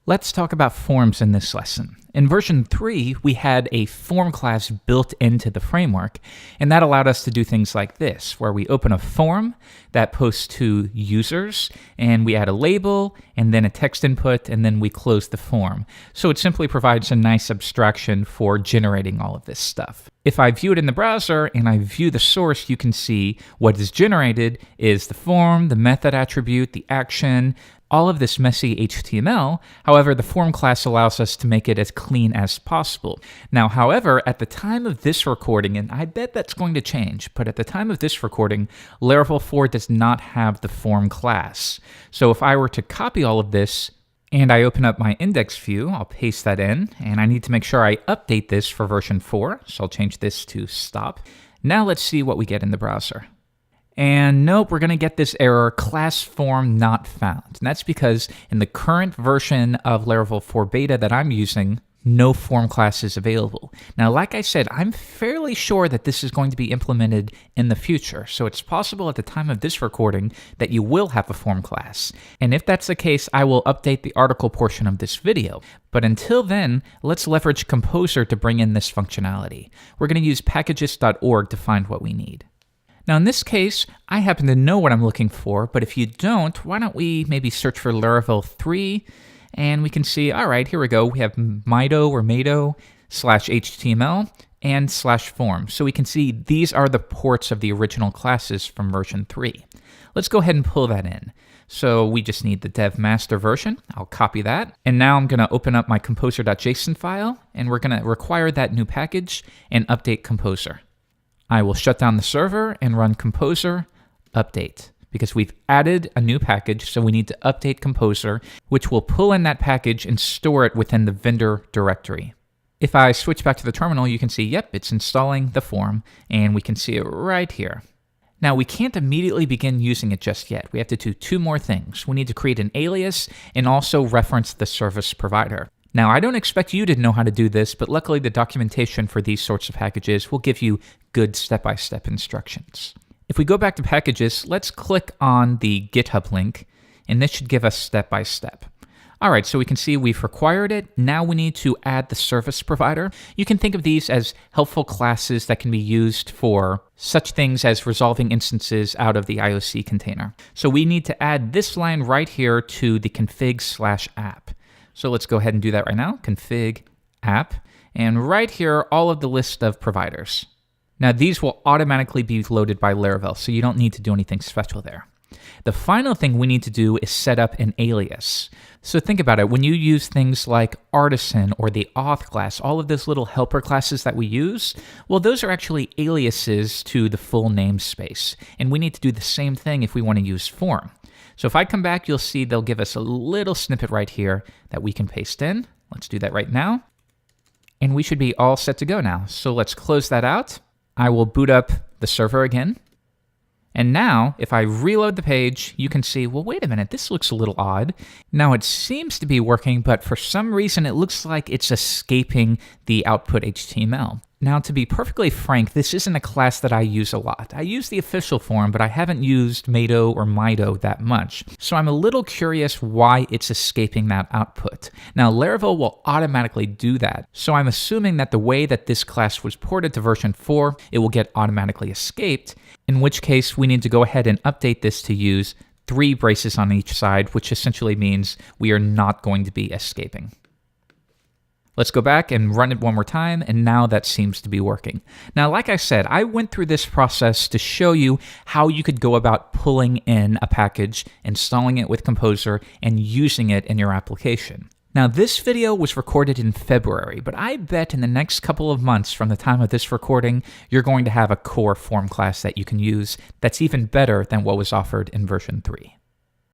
Let's talk about forms in this lesson. In version 3, we had a form class built into the framework, and that allowed us to do things like this, where we open a form that posts to users, and we add a label, and then a text input, and then we close the form. So it simply provides a nice abstraction for generating all of this stuff. If I view it in the browser and I view the source, you can see what is generated is the form, the method attribute, the action, all of this messy HTML. However, the form class allows us to make it as clean as possible. Now, however, at the time of this recording, and I bet that's going to change, but at the time of this recording, Laravel 4 does not have the form class. So if I were to copy all of this and I open up my index view, I'll paste that in, and I need to make sure I update this for version 4. So I'll change this to stop. Now let's see what we get in the browser. And nope, we're going to get this error, class form not found. And that's because in the current version of Laravel 4 beta that I'm using, no form class is available. Now, like I said, I'm fairly sure that this is going to be implemented in the future. So it's possible at the time of this recording that you will have a form class. And if that's the case, I will update the article portion of this video. But until then, let's leverage Composer to bring in this functionality. We're going to use packages.org to find what we need. Now in this case, I happen to know what I'm looking for, but if you don't, why don't we maybe search for Laravel 3, and we can see, all right, here we go. We have Mido or Mado /HTML and /form. So we can see these are the ports of the original classes from version 3. Let's go ahead and pull that in. So we just need the dev master version. I'll copy that. And now I'm going to open up my composer.json file, and we're going to require that new package and update Composer. I will shut down the server and run Composer update because we've added a new package, so we need to update Composer, which will pull in that package and store it within the vendor directory. If I switch back to the terminal, you can see, yep, it's installing the form, and we can see it right here. Now, we can't immediately begin using it just yet. We have to do two more things. We need to create an alias and also reference the service provider. Now, I don't expect you to know how to do this, but luckily the documentation for these sorts of packages will give you good step-by-step instructions. If we go back to packages, let's click on the GitHub link, and this should give us step-by-step. All right, so we can see we've required it. Now we need to add the service provider. You can think of these as helpful classes that can be used for such things as resolving instances out of the IOC container. So we need to add this line right here to the config/app. So let's go ahead and do that right now, config app, and right here, all of the list of providers. Now these will automatically be loaded by Laravel, so you don't need to do anything special there. The final thing we need to do is set up an alias. So think about it, when you use things like artisan or the auth class, all of those little helper classes that we use, well, those are actually aliases to the full namespace. And we need to do the same thing if we want to use form. So if I come back, you'll see they'll give us a little snippet right here that we can paste in. Let's do that right now. And we should be all set to go now. So let's close that out. I will boot up the server again. And now, if I reload the page, you can see, well, wait a minute, this looks a little odd. Now it seems to be working, but for some reason it looks like it's escaping the output HTML. Now, to be perfectly frank, this isn't a class that I use a lot. I use the official form, but I haven't used Mado or Mido that much. So I'm a little curious why it's escaping that output. Now, Laravel will automatically do that. So I'm assuming that the way that this class was ported to version 4, it will get automatically escaped, in which case we need to go ahead and update this to use 3 braces on each side, which essentially means we are not going to be escaping. Let's go back and run it one more time, and now that seems to be working. Now, like I said, I went through this process to show you how you could go about pulling in a package, installing it with Composer, and using it in your application. Now, this video was recorded in February, but I bet in the next couple of months from the time of this recording, you're going to have a core form class that you can use that's even better than what was offered in version 3.